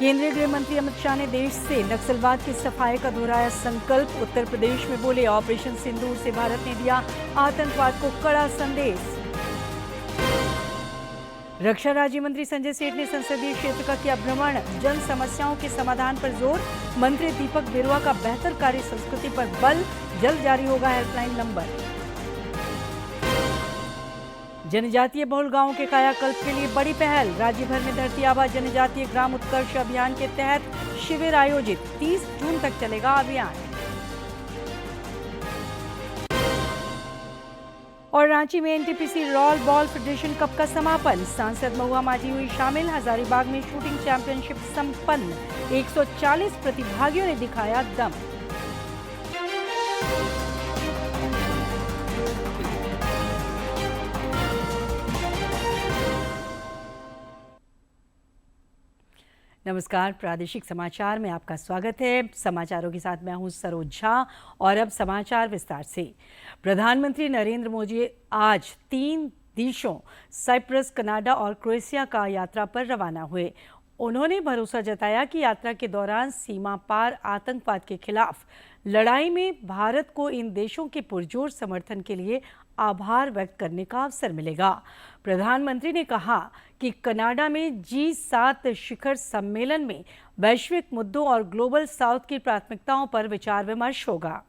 केंद्रीय गृह मंत्री अमित शाह ने देश से नक्सलवाद की सफाई का दोहराया संकल्प। उत्तर प्रदेश में बोले, ऑपरेशन सिंदूर से भारत ने दिया आतंकवाद को कड़ा संदेश। रक्षा राज्य मंत्री संजय सेठ ने संसदीय क्षेत्र का किया भ्रमण, जन समस्याओं के समाधान पर जोर। मंत्री दीपक बिरुआ का बेहतर कार्य संस्कृति पर बल, जल्द जारी होगा हेल्पलाइन नंबर। जनजातीय बहुल गांवों के कायाकल्प के लिए बड़ी पहल, राज्य भर में धरती आबा जनजातीय ग्राम उत्कर्ष अभियान के तहत शिविर आयोजित। 30 जून तक चलेगा अभियान। और रांची में NTPC roll ball federation cup का समापन, सांसद महुआ माझी हुई शामिल। हजारीबाग में शूटिंग चैंपियनशिप संपन्न, 140 प्रतिभागियों ने दिखाया दम। नमस्कार, प्रादेशिक समाचार में आपका स्वागत है। समाचारों के साथ मैं हूं सरोज झा और अब समाचार विस्तार से। प्रधानमंत्री नरेंद्र मोदी आज 3 देशों साइप्रस, कनाडा और क्रोएशिया का यात्रा पर रवाना हुए। उन्होंने भरोसा जताया कि यात्रा के दौरान सीमा पार आतंकवाद के खिलाफ लड़ाई में भारत को इन देशों के पुरजोर समर्थन के लिए आभार व्यक्त करने का अवसर मिलेगा। प्रधानमंत्री ने कहा कि कनाडा में G7 शिखर सम्मेलन में वैश्विक मुद्दों और ग्लोबल साउथ की प्राथमिकताओं पर विचार विमर्श होगा।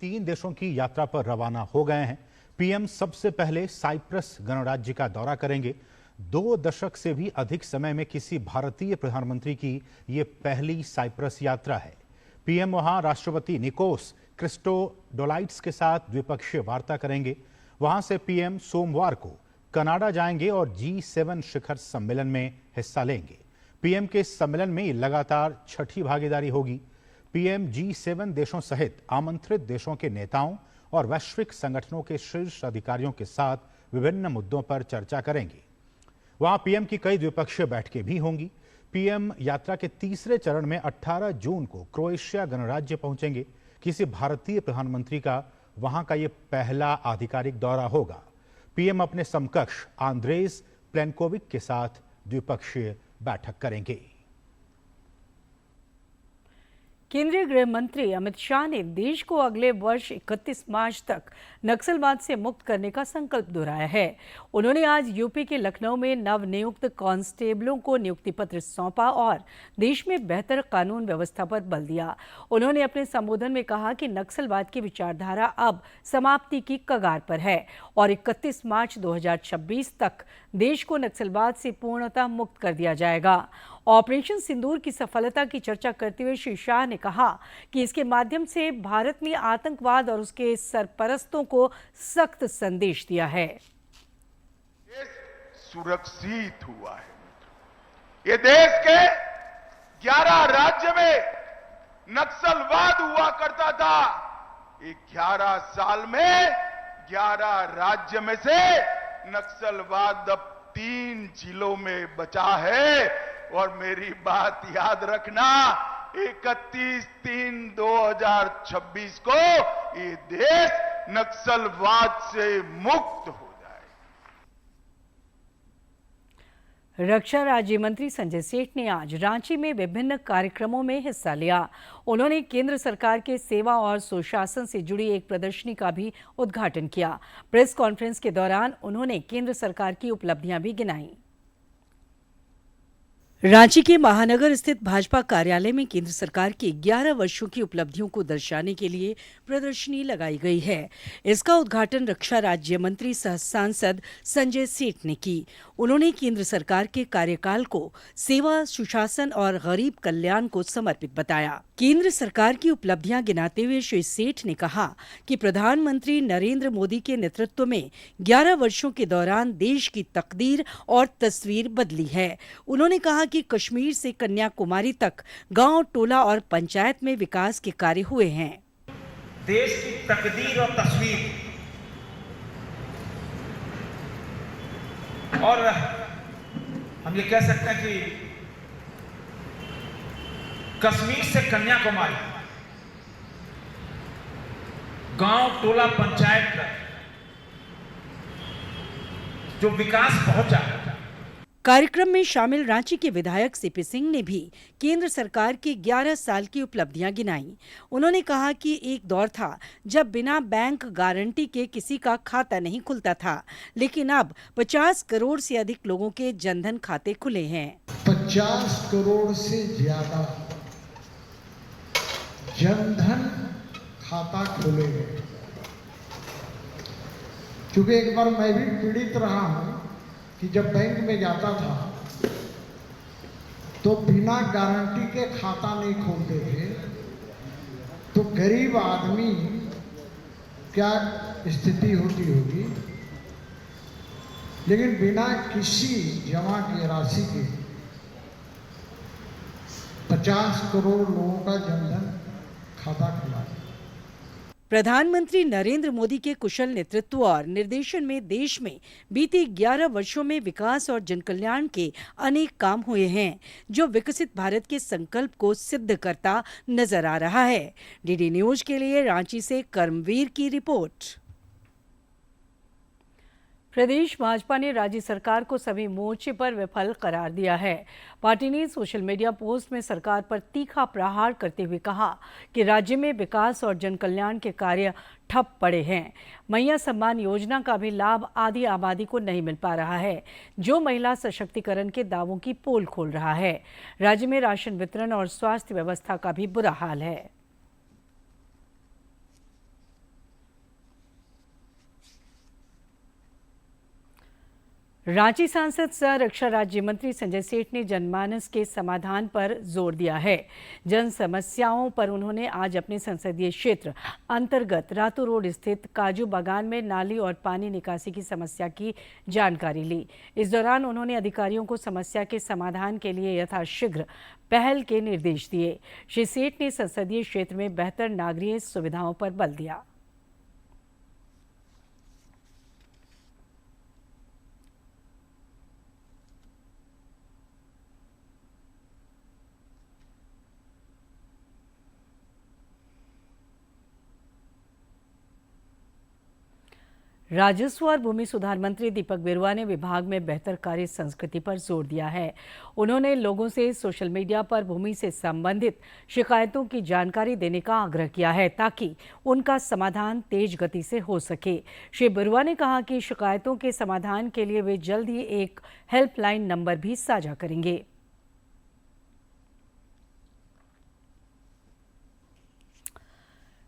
3 देशों की यात्रा पर रवाना हो गए हैं। पीएम सबसे पहले साइप्रस गणराज्य का दौरा करेंगे। 2 दशक से भी अधिक समय में किसी भारतीय प्रधानमंत्री की ये पहली साइप्रस यात्रा है। पीएम वहां राष्ट्रपति निकोस क्रिस्टोडोलाइट्स के साथ द्विपक्षीय वार्ता करेंगे। वहां से पीएम सोमवार को कनाडा जाएंगे और G7 शिखर सम्मेलन में हिस्सा लेंगे। पीएम के सम्मेलन में लगातार 6ठी भागीदारी होगी। पीएम G7 देशों सहित आमंत्रित देशों के नेताओं और वैश्विक संगठनों के शीर्ष अधिकारियों के साथ विभिन्न मुद्दों पर चर्चा करेंगे। वहां पीएम की कई द्विपक्षीय बैठकें भी होंगी। पीएम यात्रा के तीसरे चरण में 18 जून को क्रोएशिया गणराज्य पहुंचेंगे। किसी भारतीय प्रधानमंत्री का वहां का ये पहला आधिकारिक दौरा होगा। पीएम अपने समकक्ष आंद्रेस प्लेनकोविक के साथ द्विपक्षीय बैठक करेंगे। केंद्रीय गृह मंत्री अमित शाह ने देश को अगले वर्ष 31 मार्च तक नक्सलवाद से मुक्त करने का संकल्प दोहराया है। उन्होंने आज यूपी के लखनऊ में नवनियुक्त कांस्टेबलों को नियुक्ति पत्र सौंपा और देश में बेहतर कानून व्यवस्था पर बल दिया। उन्होंने अपने संबोधन में कहा कि नक्सलवाद की विचारधारा अब समाप्ति की कगार पर है और 31 मार्च 2026 तक देश को नक्सलवाद से पूर्णतः मुक्त कर दिया जाएगा। ऑपरेशन सिंदूर की सफलता की चर्चा करते हुए श्री शाह ने कहा कि इसके माध्यम से भारत ने आतंकवाद और उसके सरपरस्तों को सख्त संदेश दिया है। देश सुरक्षित हुआ है। ये देश के 11 राज्य में नक्सलवाद हुआ करता था। ये 11 साल में 11 राज्य में से नक्सलवाद अब 3 जिलों में बचा है। और मेरी बात याद रखना, 31/3/2026 को ये देश नक्सलवाद से मुक्त हो जाए। रक्षा राज्य मंत्री संजय सेठ ने आज रांची में विभिन्न कार्यक्रमों में हिस्सा लिया। उन्होंने केंद्र सरकार के सेवा और सुशासन से जुड़ी एक प्रदर्शनी का भी उद्घाटन किया। प्रेस कॉन्फ्रेंस के दौरान उन्होंने केंद्र सरकार की उपलब्धियां भी गिनाई। रांची के महानगर स्थित भाजपा कार्यालय में केंद्र सरकार की 11 वर्षों की उपलब्धियों को दर्शाने के लिए प्रदर्शनी लगाई गई है। इसका उद्घाटन रक्षा राज्य मंत्री सह सांसद संजय सेठ ने की। उन्होंने केंद्र सरकार के कार्यकाल को सेवा, सुशासन और गरीब कल्याण को समर्पित बताया। केंद्र सरकार की उपलब्धियां गिनाते हुए श्री सेठ ने कहा कि प्रधानमंत्री नरेंद्र मोदी के नेतृत्व में 11 वर्षों के दौरान देश की तकदीर और तस्वीर बदली है। उन्होंने कहा कि कश्मीर से कन्याकुमारी तक गांव, टोला और पंचायत में विकास के कार्य हुए हैं। देश की तकदीर और तस्वीर, और हम ये कह सकते हैं कि कश्मीर से कन्याकुमारी, गांव, टोला, पंचायत तक जो विकास पहुंचा, कार्यक्रम में शामिल रांची के विधायक सीपी सिंह ने भी केंद्र सरकार की 11 साल की उपलब्धियां गिनाई। उन्होंने कहा कि एक दौर था जब बिना बैंक गारंटी के किसी का खाता नहीं खुलता था, लेकिन अब 50 करोड़ से अधिक लोगों के जनधन खाते खुले हैं। 50 करोड़ से ज्यादा जनधन खाता खुले हैं। क्योंकि एक बार मैं भी पीड़ित रहा हूं कि जब बैंक में जाता था तो बिना गारंटी के खाता नहीं खोलते थे, तो गरीब आदमी क्या स्थिति होती होगी। लेकिन बिना किसी जमा की राशि के 50 करोड़ लोगों का जनधन खाता खुला है। प्रधानमंत्री नरेंद्र मोदी के कुशल नेतृत्व और निर्देशन में देश में बीते 11 वर्षों में विकास और जनकल्याण के अनेक काम हुए हैं, जो विकसित भारत के संकल्प को सिद्ध करता नजर आ रहा है। डीडी न्यूज के लिए रांची से कर्मवीर की रिपोर्ट। प्रदेश भाजपा ने राज्य सरकार को सभी मोर्चे पर विफल करार दिया है। पार्टी ने सोशल मीडिया पोस्ट में सरकार पर तीखा प्रहार करते हुए कहा कि राज्य में विकास और जनकल्याण के कार्य ठप पड़े हैं। मैया सम्मान योजना का भी लाभ आधी आबादी को नहीं मिल पा रहा है, जो महिला सशक्तिकरण के दावों की पोल खोल रहा है। राज्य में राशन वितरण और स्वास्थ्य व्यवस्था का भी बुरा हाल है। रांची सांसद सह रक्षा राज्य मंत्री संजय सेठ ने जनमानस के समाधान पर जोर दिया है। जन समस्याओं पर उन्होंने आज अपने संसदीय क्षेत्र अंतर्गत रातू रोड स्थित काजू बागान में नाली और पानी निकासी की समस्या की जानकारी ली। इस दौरान उन्होंने अधिकारियों को समस्या के समाधान के लिए यथाशीघ्र पहल के निर्देश दिए। श्री सेठ ने संसदीय क्षेत्र में बेहतर नागरिक सुविधाओं पर बल दिया। राजस्व और भूमि सुधार मंत्री दीपक बिरुआ ने विभाग में बेहतर कार्य संस्कृति पर जोर दिया है। उन्होंने लोगों से सोशल मीडिया पर भूमि से संबंधित शिकायतों की जानकारी देने का आग्रह किया है, ताकि उनका समाधान तेज गति से हो सके। श्री बिरुआ ने कहा कि शिकायतों के समाधान के लिए वे जल्द ही एक हेल्पलाइन नंबर भी साझा करेंगे।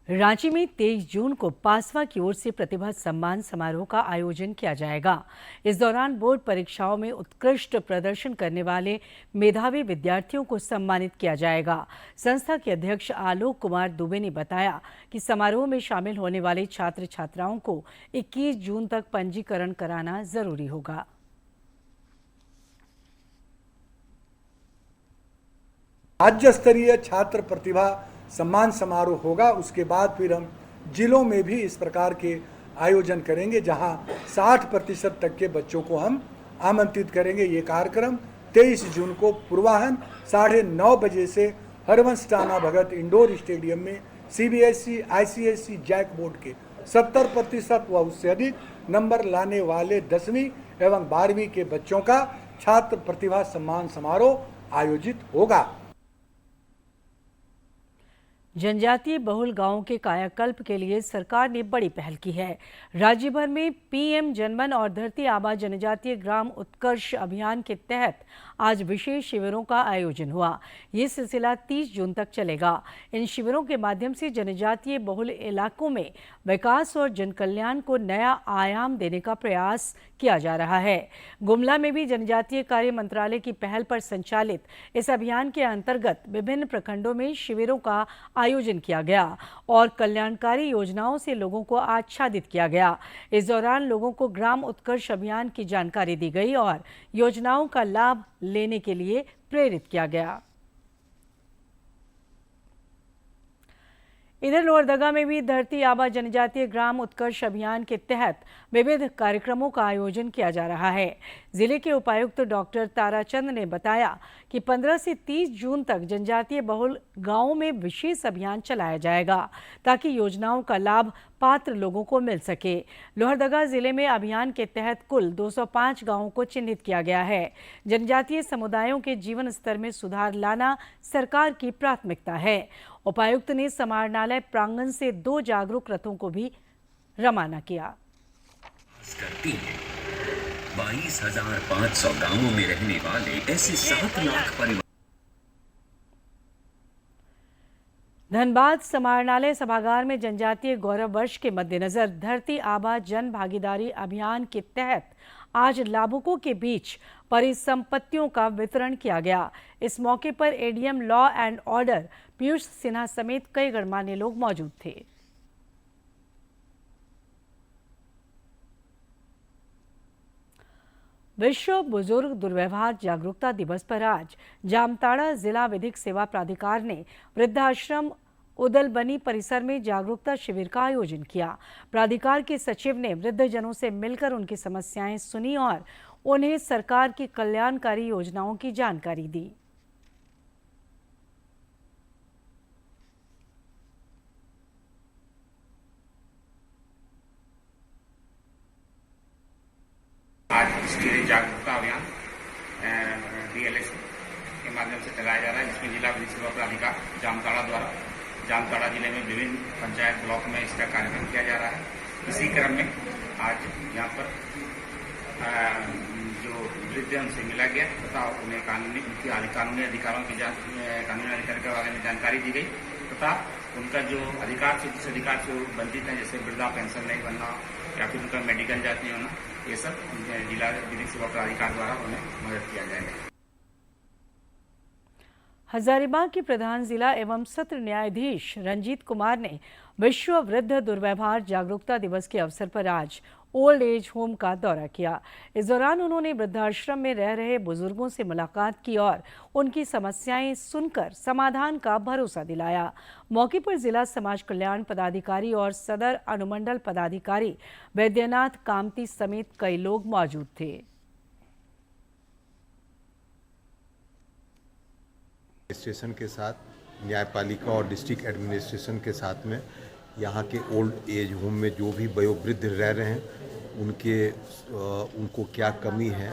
रांची में 23 जून को पासवा की ओर से प्रतिभा सम्मान समारोह का आयोजन किया जाएगा। इस दौरान बोर्ड परीक्षाओं में उत्कृष्ट प्रदर्शन करने वाले मेधावी विद्यार्थियों को सम्मानित किया जाएगा। संस्था के अध्यक्ष आलोक कुमार दुबे ने बताया कि समारोह में शामिल होने वाले छात्र छात्राओं को 21 जून तक पंजीकरण कराना जरूरी होगा। राज्य स्तरीय छात्र प्रतिभा सम्मान समारोह होगा। उसके बाद फिर हम जिलों में भी इस प्रकार के आयोजन करेंगे, जहां 60% तक के बच्चों को हम आमंत्रित करेंगे। ये कार्यक्रम 23 जून को पूर्वाह्न 9:30 बजे से हरवंश टाना भगत इंडोर स्टेडियम में सीबीएसई आईसीएसई जैक बोर्ड के 70% व उससे अधिक नंबर लाने वाले 10वीं एवं 12वीं के बच्चों का छात्र प्रतिभा सम्मान समारोह आयोजित होगा। जनजातीय बहुल गांवों के कायाकल्प के लिए सरकार ने बड़ी पहल की है। राज्य भर में पीएम जनमन और धरती आबा जनजातीय ग्राम उत्कर्ष अभियान के तहत आज विशेष शिविरों का आयोजन हुआ। ये सिलसिला 30 जून तक चलेगा। इन शिविरों के माध्यम से जनजातीय बहुल इलाकों में विकास और जनकल्याण को नया आयाम देने का प्रयास किया जा रहा है। गुमला में भी जनजातीय कार्य मंत्रालय की पहल पर संचालित इस अभियान के अंतर्गत विभिन्न प्रखंडों में शिविरों का आयोजन किया गया और कल्याणकारी योजनाओं से लोगों को आच्छादित किया गया। इस दौरान लोगों को ग्राम उत्कर्ष अभियान की जानकारी दी गई और योजनाओं का लाभ लेने के लिए प्रेरित किया गया। इधर लोहरदगा में भी धरती आबा जनजातीय ग्राम उत्कर्ष अभियान के तहत विविध कार्यक्रमों का आयोजन किया जा रहा है। जिले के उपायुक्त डॉक्टर ताराचंद ने बताया कि 15 से 30 जून तक जनजातीय बहुल गांवों में विशेष अभियान चलाया जाएगा, ताकि योजनाओं का लाभ पात्र लोगों को मिल सके। लोहरदगा जिले में अभियान के तहत कुल 205 गांवों को चिन्हित किया गया है। जनजातीय समुदायों के जीवन स्तर में सुधार लाना सरकार की प्राथमिकता है। उपायुक्त ने समाहरणालय प्रांगण से 2 जागरूक रथों को भी रवाना किया। करती हैं 22,500 गांवों में रहने वाले ऐसे 7 लाख परिवार। धनबाद समाहरणालय सभागार में जनजातीय गौरव वर्ष के मद्देनजर धरती आबा जन भागीदारी अभियान के तहत आज लाभुकों के बीच परिसंपत्तियों का वितरण किया गया। इस मौके पर ADM law and order Piyush Sinha समेत कई गणमान्य लोग मौजूद थे। विश्व बुजुर्ग दुर्व्यवहार जागरूकता दिवस पर आज जामताड़ा जिला विधिक सेवा प्राधिकार ने वृद्धाश्रम उदलबनी परिसर में जागरूकता शिविर का आयोजन किया। प्राधिकार के सचिव ने वृद्धजनों से मिलकर उनकी समस्याएं सुनी और उन्हें सरकार की कल्याणकारी योजनाओं की जानकारी दी। आज इसके जागरूकता अभियान DLS के माध्यम से चलाया जा रहा है, जिसमें जिला विधिक सेवा प्राधिकार जामताड़ा द्वारा जामताड़ा जिले में विभिन्न पंचायत ब्लॉक में इसका कार्यक्रम किया जा रहा है। इसी क्रम में आज यहाँ पर जो वृद्ध उनसे मिला गया तथा उन्हें कानूनी अधिकारों की कानूनी अधिकार के बारे में जानकारी दी गई तथा उनका जो अधिकार से जिस अधिकार से वंचित है, जैसे वृद्धा पेंशन नहीं बनना या फिर उनका मेडिकल जांच नहीं होना, ये सब जिला विधिक सेवा प्राधिकार द्वारा उन्हें मदद किया जाएगा। हजारीबाग के प्रधान जिला एवं सत्र न्यायाधीश रंजीत कुमार ने विश्व वृद्ध दुर्व्यवहार जागरूकता दिवस के अवसर पर आज ओल्ड एज होम का दौरा किया। इस दौरान उन्होंने वृद्धाश्रम में रह रहे बुजुर्गों से मुलाकात की और उनकी समस्याएं सुनकर समाधान का भरोसा दिलाया। मौके पर जिला समाज कल्याण पदाधिकारी और सदर अनुमंडल पदाधिकारी वैद्यनाथ कामती समेत कई लोग मौजूद थे। एडमिनिस्ट्रेशन के साथ न्यायपालिका और डिस्ट्रिक्ट एडमिनिस्ट्रेशन के साथ में यहाँ के ओल्ड एज होम में जो भी वयोवृद्ध रह रहे हैं उनको क्या कमी है,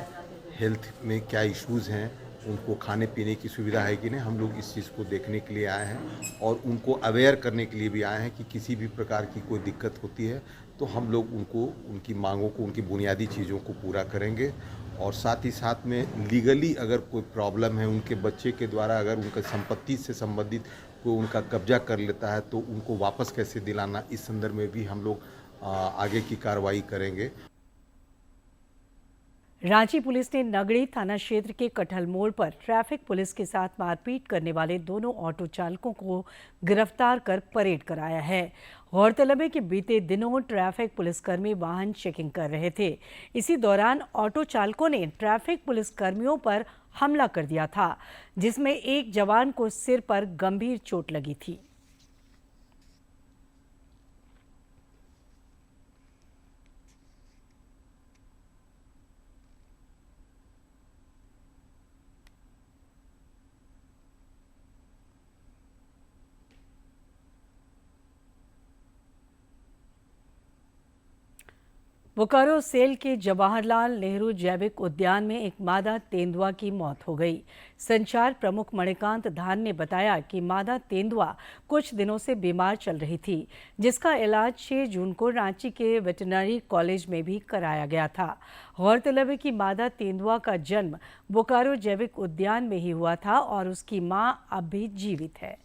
हेल्थ में क्या इश्यूज़ हैं, उनको खाने पीने की सुविधा है कि नहीं, हम लोग इस चीज़ को देखने के लिए आए हैं और उनको अवेयर करने के लिए भी आए हैं कि किसी भी प्रकार की कोई दिक्कत होती है तो हम लोग उनको उनकी मांगों को, उनकी बुनियादी चीज़ों को पूरा करेंगे। और साथ ही साथ में लीगली अगर कोई प्रॉब्लम है, उनके बच्चे के द्वारा अगर उनका संपत्ति से संबंधित कोई उनका कब्जा कर लेता है तो उनको वापस कैसे दिलाना, इस संदर्भ में भी हम लोग आगे की कार्रवाई करेंगे। रांची पुलिस ने नगड़ी थाना क्षेत्र के कटहल मोड़ पर ट्रैफिक पुलिस के साथ मारपीट करने वाले दोनों ऑटो चालकों को गिरफ्तार कर परेड कराया है। गौरतलब है कि बीते दिनों ट्रैफिक पुलिसकर्मी वाहन चेकिंग कर रहे थे। इसी दौरान ऑटो चालकों ने ट्रैफिक पुलिसकर्मियों पर हमला कर दिया था, जिसमें एक जवान को सिर पर गंभीर चोट लगी थी। बोकारो सेल के जवाहरलाल नेहरू जैविक उद्यान में एक मादा तेंदुआ की मौत हो गई। संचार प्रमुख मणिकांत धान ने बताया कि मादा तेंदुआ कुछ दिनों से बीमार चल रही थी, जिसका इलाज 6 जून को रांची के वेटरनरी कॉलेज में भी कराया गया था। गौरतलब है कि मादा तेंदुआ का जन्म बोकारो जैविक उद्यान में ही हुआ था और उसकी मां अब भी जीवित है।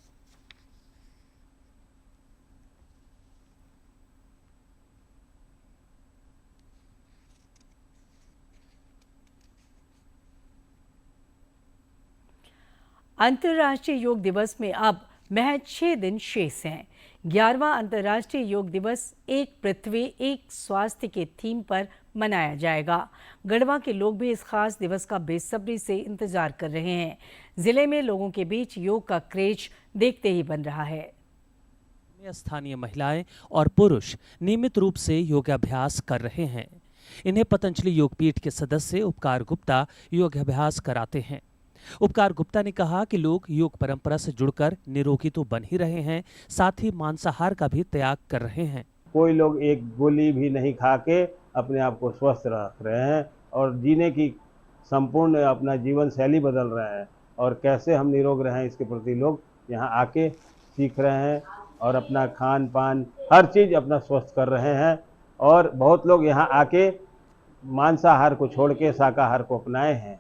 अंतर्राष्ट्रीय योग दिवस में अब महज 6 दिन शेष हैं। 11वां अंतर्राष्ट्रीय योग दिवस एक पृथ्वी एक स्वास्थ्य के थीम पर मनाया जाएगा। गढ़वा के लोग भी इस खास दिवस का बेसब्री से इंतजार कर रहे हैं। जिले में लोगों के बीच योग का क्रेज देखते ही बन रहा है। स्थानीय महिलाएं और पुरुष नियमित रूप से योगाभ्यास कर रहे हैं। इन्हें पतंजलि योगपीठ के सदस्य उपकार गुप्ता योगाभ्यास कराते हैं। उपकार गुप्ता ने कहा कि लोग योग परंपरा से जुड़कर निरोगी तो बन ही रहे हैं, साथ ही मांसाहार का भी त्याग कर रहे हैं। कोई लोग एक गोली भी नहीं खा के अपने आप को स्वस्थ रख रहे हैं और जीने की संपूर्ण अपना जीवन शैली बदल रहे हैं, और कैसे हम निरोग रहें इसके प्रति लोग यहाँ आके सीख रहे हैं और अपना खान पान हर चीज़ अपना स्वस्थ कर रहे हैं। और बहुत लोग यहाँ आके मांसाहार को छोड़ के शाकाहार को अपनाए हैं।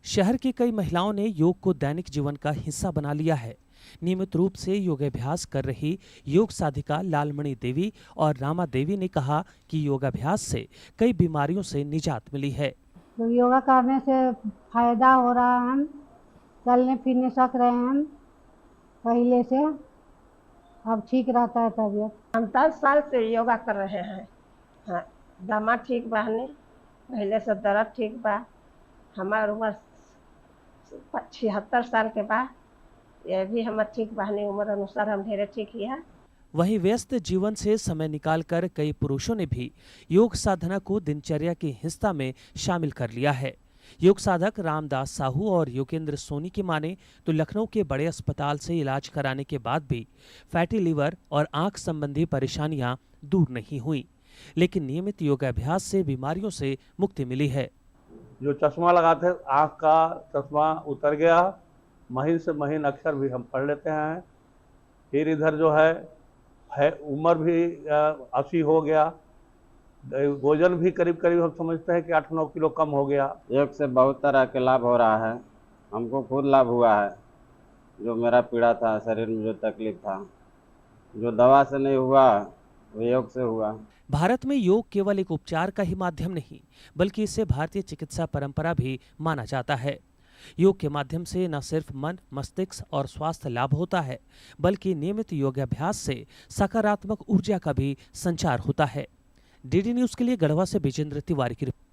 शहर की कई महिलाओं ने योग को दैनिक जीवन का हिस्सा बना लिया है। नियमित रूप से योगाभ्यास कर रही योग साधिका लालमणि देवी और रामा देवी ने कहा कि योगाभ्यास से कई बीमारियों से निजात मिली है। तो योगा करने से फायदा हो रहा है, हम चलने फिरने सक रहे हैं, हम पहले से अब ठीक रहता है तबीयत। हम 10 साल से योगा कर रहे हैं। हाँ, दमा ठीक बा, पहले से दर्द ठीक बा। हमार उम्र 76 साल के बाद ये भी हमार ठीक बा, उम्र अनुसार हम ढेरे ठीक ही है। वहीं व्यस्त जीवन से समय निकालकर कई पुरुषों ने भी योग साधना को दिनचर्या के हिस्सा में शामिल कर लिया है। योग साधक रामदास साहू और योगेंद्र सोनी की माने तो लखनऊ के बड़े अस्पताल से इलाज कराने के बाद भी फैटी लीवर और आंख संबंधी परेशानियां दूर नहीं हुई, लेकिन नियमित योगाभ्यास से बीमारियों से मुक्ति मिली है। जो चश्मा लगाते आँख का चश्मा उतर गया, महीन से महीन अक्षर भी हम पढ़ लेते हैं। फिर इधर जो है उम्र भी 80 हो गया, वजन भी करीब करीब हम समझते हैं कि 8-9 किलो कम हो गया। योग से बहुत तरह के लाभ हो रहा है, हमको खुद लाभ हुआ है। जो मेरा पीड़ा था, शरीर में जो तकलीफ था, जो दवा से नहीं हुआ वो योग से हुआ। भारत में योग केवल एक उपचार का ही माध्यम नहीं, बल्कि इसे भारतीय चिकित्सा परंपरा भी माना जाता है। योग के माध्यम से न सिर्फ मन, मस्तिष्क और स्वास्थ्य लाभ होता है, बल्कि नियमित योगाभ्यास से सकारात्मक ऊर्जा का भी संचार होता है। डीडी न्यूज के लिए गढ़वा से विजेंद्र तिवारी की रिपोर्ट।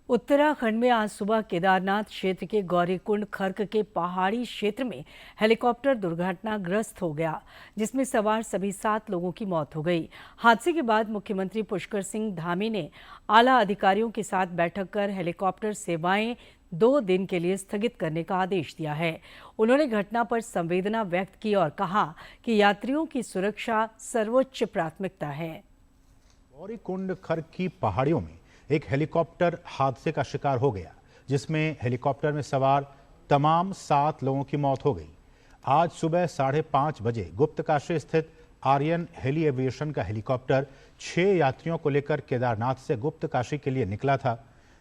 उत्तराखंड में आज सुबह केदारनाथ क्षेत्र के गौरीकुंड खर्क के पहाड़ी क्षेत्र में हेलीकॉप्टर दुर्घटनाग्रस्त हो गया, जिसमें सवार सभी 7 लोगों की मौत हो गई। हादसे के बाद मुख्यमंत्री पुष्कर सिंह धामी ने आला अधिकारियों के साथ बैठक कर हेलीकॉप्टर सेवाएं 2 दिन के लिए स्थगित करने का आदेश दिया है। उन्होंने घटना पर संवेदना व्यक्त की और कहा कि यात्रियों की सुरक्षा सर्वोच्च प्राथमिकता है। गौरीकुंड खर्क की पहाड़ियों में एक हेलीकॉप्टर हादसे का शिकार हो गया, जिसमें हेलीकॉप्टर में सवार तमाम 7 लोगों की मौत हो गई। आज सुबह 5:30 बजे गुप्तकाशी स्थित आर्यन हेली एविएशन का हेलीकॉप्टर 6 यात्रियों को लेकर केदारनाथ से गुप्तकाशी के लिए निकला था।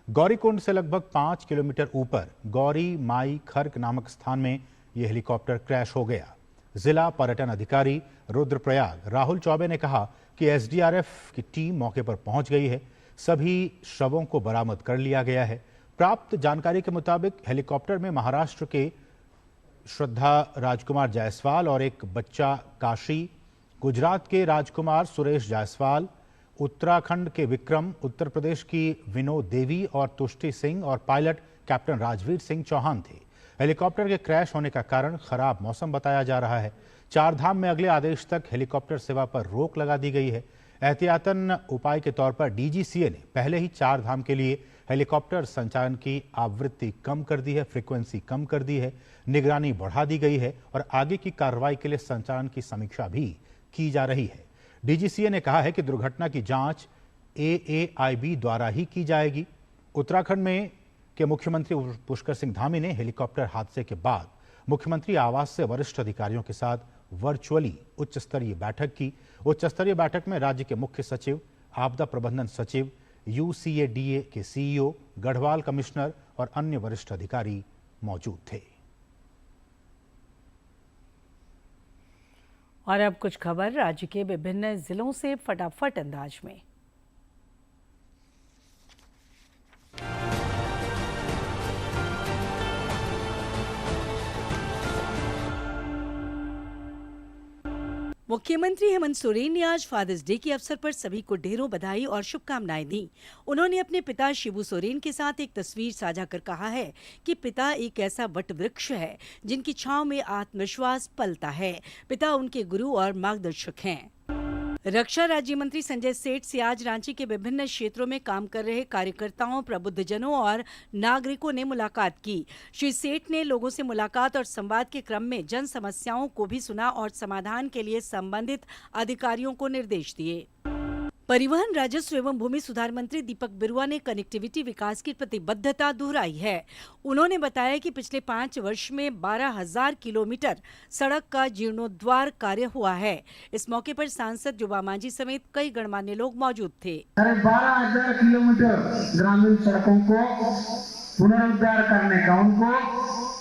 गौरीकुंड से लगभग 5 किलोमीटर ऊपर गौरी माई खर्क नामक स्थान में यह हेलीकॉप्टर क्रैश हो गया। जिला पर्यटन अधिकारी रुद्रप्रयाग राहुल चौबे ने कहा कि एसडीआरएफ की टीम मौके पर पहुंच गई है, सभी शवों को बरामद कर लिया गया है। प्राप्त जानकारी के मुताबिक हेलीकॉप्टर में महाराष्ट्र के श्रद्धा राजकुमार जायसवाल और एक बच्चा काशी, गुजरात के राजकुमार सुरेश जायसवाल, उत्तराखंड के विक्रम, उत्तर प्रदेश की विनोद देवी और तुष्टि सिंह और पायलट कैप्टन राजवीर सिंह चौहान थे। हेलीकॉप्टर के क्रैश होने का कारण खराब मौसम बताया जा रहा है। 4 धाम में अगले आदेश तक हेलीकॉप्टर सेवा पर रोक लगा दी गई है। एहतियातन उपाय के तौर पर डीजीसीए ने पहले ही 4 धाम के लिए हेलीकॉप्टर संचालन की आवृत्ति कम कर दी है, फ्रीक्वेंसी कम कर दी है, निगरानी बढ़ा दी गई है और आगे की कार्रवाई के लिए संचालन की समीक्षा भी की जा रही है। डीजीसीए ने कहा है कि दुर्घटना की जांच एएआईबी द्वारा ही की जाएगी। उत्तराखंड में के मुख्यमंत्री पुष्कर सिंह धामी ने हेलीकॉप्टर हादसे के बाद मुख्यमंत्री आवास से वरिष्ठ अधिकारियों के साथ वर्चुअली उच्च स्तरीय बैठक की। उच्च स्तरीय बैठक में राज्य के मुख्य सचिव, आपदा प्रबंधन सचिव, यूसीएडीए के सीईओ, गढ़वाल कमिश्नर और अन्य वरिष्ठ अधिकारी मौजूद थे। और अब कुछ खबर राज्य के विभिन्न जिलों से फटाफट अंदाज में। मुख्यमंत्री हेमंत सोरेन ने आज फादर्स डे के अवसर पर सभी को ढेरों बधाई और शुभकामनाएं दी। उन्होंने अपने पिता शिबू सोरेन के साथ एक तस्वीर साझा कर कहा है कि पिता एक ऐसा वट वृक्ष है जिनकी छांव में आत्मविश्वास पलता है। पिता उनके गुरु और मार्गदर्शक हैं। रक्षा राज्य मंत्री संजय सेठ से आज रांची के विभिन्न क्षेत्रों में काम कर रहे कार्यकर्ताओं, प्रबुद्धजनों और नागरिकों ने मुलाकात की। श्री सेठ ने लोगों से मुलाकात और संवाद के क्रम में जन समस्याओं को भी सुना और समाधान के लिए संबंधित अधिकारियों को निर्देश दिए। परिवहन, राजस्व एवं भूमि सुधार मंत्री दीपक बिरुआ ने कनेक्टिविटी विकास की प्रतिबद्धता दोहराई है। उन्होंने बताया कि पिछले 5 वर्ष में 12,000 किलोमीटर सड़क का जीर्णोद्धार कार्य हुआ है। इस मौके पर सांसद जुबा मांझी समेत कई गणमान्य लोग मौजूद थे। 12,000 किलोमीटर ग्रामीण सड़कों को पुनरुद्धार करने का, उनको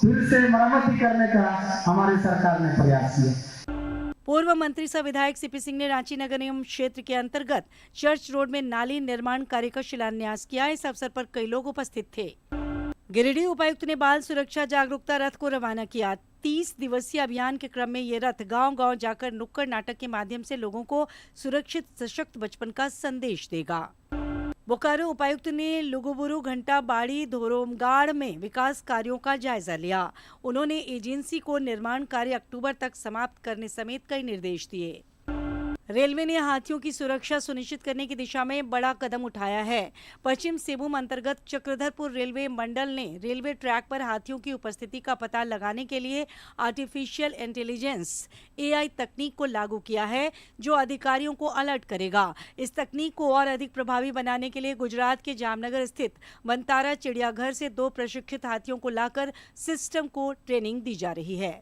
फिर से मरम्मत करने का हमारी सरकार ने प्रयास किया। पूर्व मंत्री सह विधायक सीपी सिंह ने रांची नगर निगम क्षेत्र के अंतर्गत चर्च रोड में नाली निर्माण कार्य का शिलान्यास किया। इस अवसर पर कई लोग उपस्थित थे। गिरिडीह उपायुक्त ने बाल सुरक्षा जागरूकता रथ को रवाना किया। 30 दिवसीय अभियान के क्रम में ये रथ गांव-गांव जाकर नुक्कड़ नाटक के माध्यम से लोगों को सुरक्षित सशक्त बचपन का संदेश देगा। बोकारो उपायुक्त ने लुगुबुरु, घंटा बाड़ी, धोरोमगाड़ में विकास कार्यों का जायजा लिया। उन्होंने एजेंसी को निर्माण कार्य अक्टूबर तक समाप्त करने समेत कई निर्देश दिए। रेलवे ने हाथियों की सुरक्षा सुनिश्चित करने की दिशा में बड़ा कदम उठाया है। पश्चिम सिंहभूम अंतर्गत चक्रधरपुर रेलवे मंडल ने रेलवे ट्रैक पर हाथियों की उपस्थिति का पता लगाने के लिए आर्टिफिशियल इंटेलिजेंस (AI) तकनीक को लागू किया है, जो अधिकारियों को अलर्ट करेगा। इस तकनीक को और अधिक प्रभावी बनाने के लिए गुजरात के जामनगर स्थित वनतारा चिड़ियाघर से 2 प्रशिक्षित हाथियों को लाकर सिस्टम को ट्रेनिंग दी जा रही है।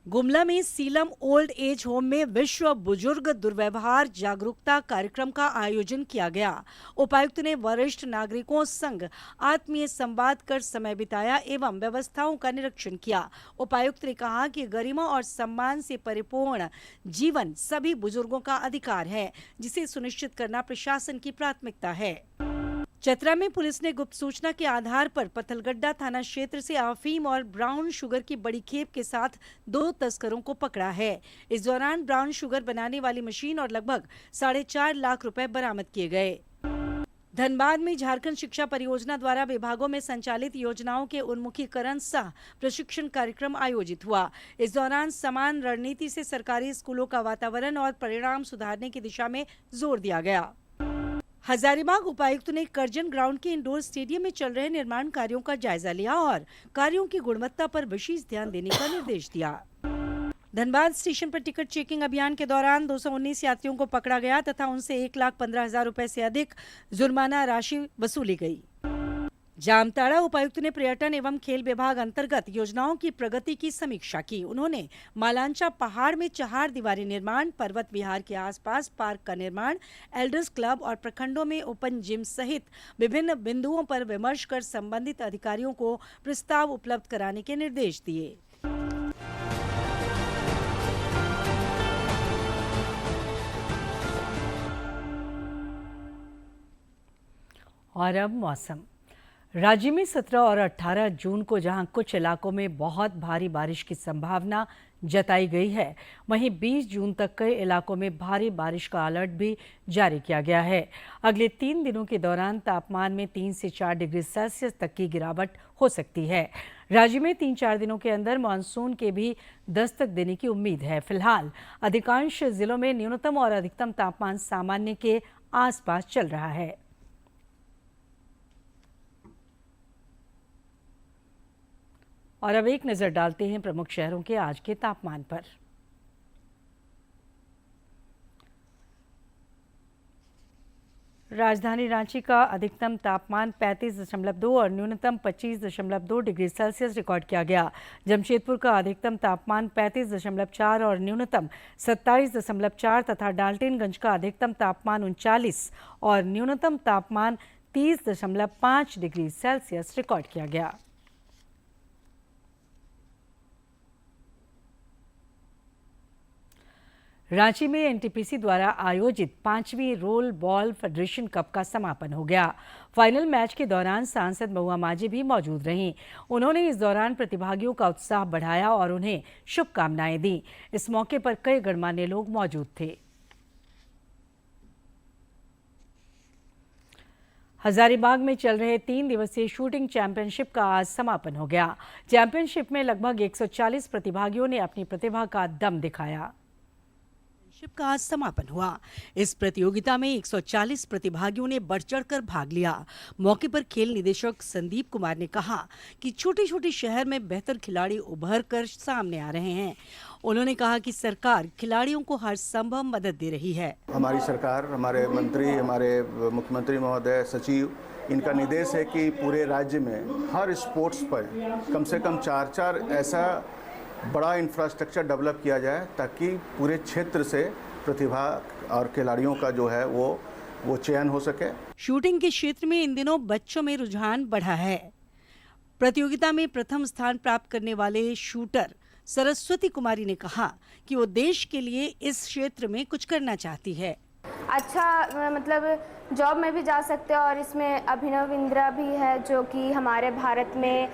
गुमला में सीलम ओल्ड एज होम में विश्व बुजुर्ग दुर्व्यवहार जागरूकता कार्यक्रम का आयोजन किया गया। उपायुक्त ने वरिष्ठ नागरिकों संग आत्मीय संवाद कर समय बिताया एवं व्यवस्थाओं का निरीक्षण किया। उपायुक्त ने कहा कि गरिमा और सम्मान से परिपूर्ण जीवन सभी बुजुर्गों का अधिकार है, जिसे सुनिश्चित करना प्रशासन की प्राथमिकता है। चतरा में पुलिस ने गुप्त सूचना के आधार पर पत्थलगड्डा थाना क्षेत्र से अफीम और ब्राउन शुगर की बड़ी खेप के साथ 2 तस्करों को पकड़ा है। इस दौरान ब्राउन शुगर बनाने वाली मशीन और लगभग 4.5 लाख रुपए बरामद किए गए। धनबाद में झारखंड शिक्षा परियोजना द्वारा विभागों में संचालित योजनाओं के उन्मुखीकरण सह प्रशिक्षण कार्यक्रम आयोजित हुआ। इस दौरान समान रणनीति से सरकारी स्कूलों का वातावरण और परिणाम सुधारने की दिशा में जोर दिया गया। हजारीबाग उपायुक्त ने करजन ग्राउंड के इंडोर स्टेडियम में चल रहे निर्माण कार्यों का जायजा लिया और कार्यों की गुणवत्ता पर विशेष ध्यान देने का निर्देश दिया। धनबाद स्टेशन पर टिकट चेकिंग अभियान के दौरान 219 यात्रियों को पकड़ा गया तथा उनसे 1,15,000 रुपए से अधिक जुर्माना राशि वसूली गई। जामताड़ा उपायुक्त ने पर्यटन एवं खेल विभाग अंतर्गत योजनाओं की प्रगति की समीक्षा की। उन्होंने मालांचा पहाड़ में 4 दीवारी निर्माण, पर्वत विहार के आसपास पार्क का निर्माण, एल्डर्स क्लब और प्रखंडों में ओपन जिम सहित विभिन्न बिंदुओं पर विमर्श कर संबंधित अधिकारियों को प्रस्ताव उपलब्ध कराने के निर्देश दिए। और अब मौसम। राज्य में 17 और 18 जून को जहां कुछ इलाकों में बहुत भारी बारिश की संभावना जताई गई है, वहीं 20 जून तक कई इलाकों में भारी बारिश का अलर्ट भी जारी किया गया है। अगले 3 दिनों के दौरान तापमान में 3 से 4 डिग्री सेल्सियस तक की गिरावट हो सकती है। राज्य में 3-4 दिनों के अंदर मानसून के भी दस्तक देने की उम्मीद है। फिलहाल अधिकांश जिलों में न्यूनतम और अधिकतम तापमान सामान्य के आसपास चल रहा है। और अब एक नजर डालते हैं प्रमुख शहरों के आज के तापमान पर। राजधानी रांची का अधिकतम तापमान 35.2 और न्यूनतम 25.2 डिग्री सेल्सियस रिकॉर्ड किया गया। जमशेदपुर का अधिकतम तापमान 35.4 और न्यूनतम 27.4 तथा डाल्टनगंज का अधिकतम तापमान 39 और न्यूनतम तापमान 30.5 डिग्री सेल्सियस रिकॉर्ड किया गया। रांची में एनटीपीसी द्वारा आयोजित 5वीं रोल बॉल फेडरेशन कप का समापन हो गया। फाइनल मैच के दौरान सांसद महुआ माझी भी मौजूद रहीं। उन्होंने इस दौरान प्रतिभागियों का उत्साह बढ़ाया और उन्हें शुभकामनाएं दी। इस मौके पर कई गणमान्य लोग मौजूद थे। हजारीबाग में चल रहे 3 दिवसीय शूटिंग चैंपियनशिप का आज समापन हो गया। चैंपियनशिप में लगभग 140 प्रतिभागियों ने अपनी प्रतिभा का दम दिखाया। का आज समापन हुआ। इस प्रतियोगिता में 140 प्रतिभागियों ने बढ़ चढ़कर भाग लिया। मौके पर खेल निदेशक संदीप कुमार ने कहा कि छोटे छोटे शहर में बेहतर खिलाड़ी उभर कर सामने आ रहे हैं। उन्होंने कहा कि सरकार खिलाड़ियों को हर संभव मदद दे रही है। हमारी सरकार, हमारे मंत्री, हमारे मुख्यमंत्री महोदय, सचिव, इनका निर्देश है कि पूरे राज्य में हर स्पोर्ट्स पर कम से कम 4 ऐसा बड़ा इंफ्रास्ट्रक्चर डेवलप किया जाए ताकि पूरे क्षेत्र से प्रतिभा और खिलाड़ियों का जो है वो चयन हो सके। शूटिंग के क्षेत्र में इन दिनों बच्चों में रुझान बढ़ा है। प्रतियोगिता में प्रथम स्थान प्राप्त करने वाले शूटर सरस्वती कुमारी ने कहा कि वो देश के लिए इस क्षेत्र में कुछ करना चाहती है। अच्छा मतलब जॉब में भी जा सकते हैं और इसमें अभिनव इंद्रा भी है जो कि हमारे भारत में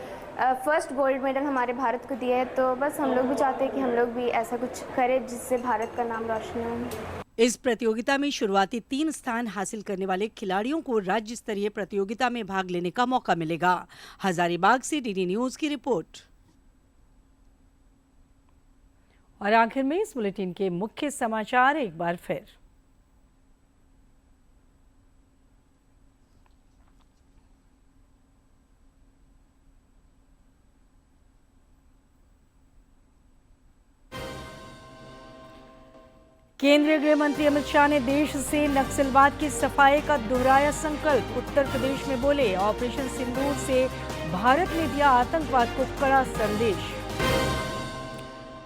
फर्स्ट गोल्ड मेडल हमारे भारत को दिया है। तो बस हम लोग भी चाहते हैं कि हम लोग भी ऐसा कुछ करें जिससे भारत का नाम रोशन हो। इस प्रतियोगिता में शुरुआती 3 स्थान हासिल करने वाले खिलाड़ियों को राज्य स्तरीय प्रतियोगिता में भाग लेने का मौका मिलेगा। हजारीबाग से डीडी न्यूज की रिपोर्ट। और आखिर में इस बुलेटिन के मुख्य समाचार एक बार फिर। केंद्रीय गृह मंत्री अमित शाह ने देश से नक्सलवाद की सफाई का दोहराया संकल्प। उत्तर प्रदेश में बोले, ऑपरेशन सिंदूर से भारत ने दिया आतंकवाद को कड़ा संदेश।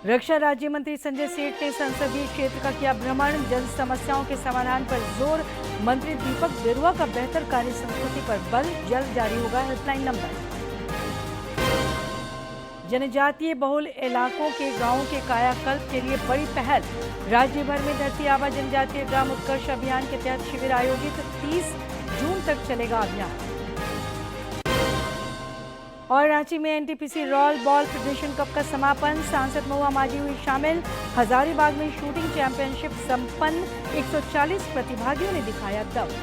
रक्षा राज्य मंत्री संजय सेठ ने संसदीय क्षेत्र का किया भ्रमण, जन समस्याओं के समाधान पर जोर। मंत्री दीपक बिरुआ का बेहतर कार्य संस्कृति पर बल, जल्द जारी होगा हेल्पलाइन नंबर। जनजातीय बहुल इलाकों के गांवों के कायाकल्प के लिए बड़ी पहल। राज्य भर में धरती आबा जनजातीय ग्राम उत्कर्ष अभियान के तहत शिविर आयोजित, 30 जून तक चलेगा अभियान। और रांची में NTPC role ball federation cup का समापन, सांसद महुआ माझी हुई शामिल। हजारीबाग में शूटिंग चैंपियनशिप संपन्न, 140 प्रतिभागियों ने दिखाया दम।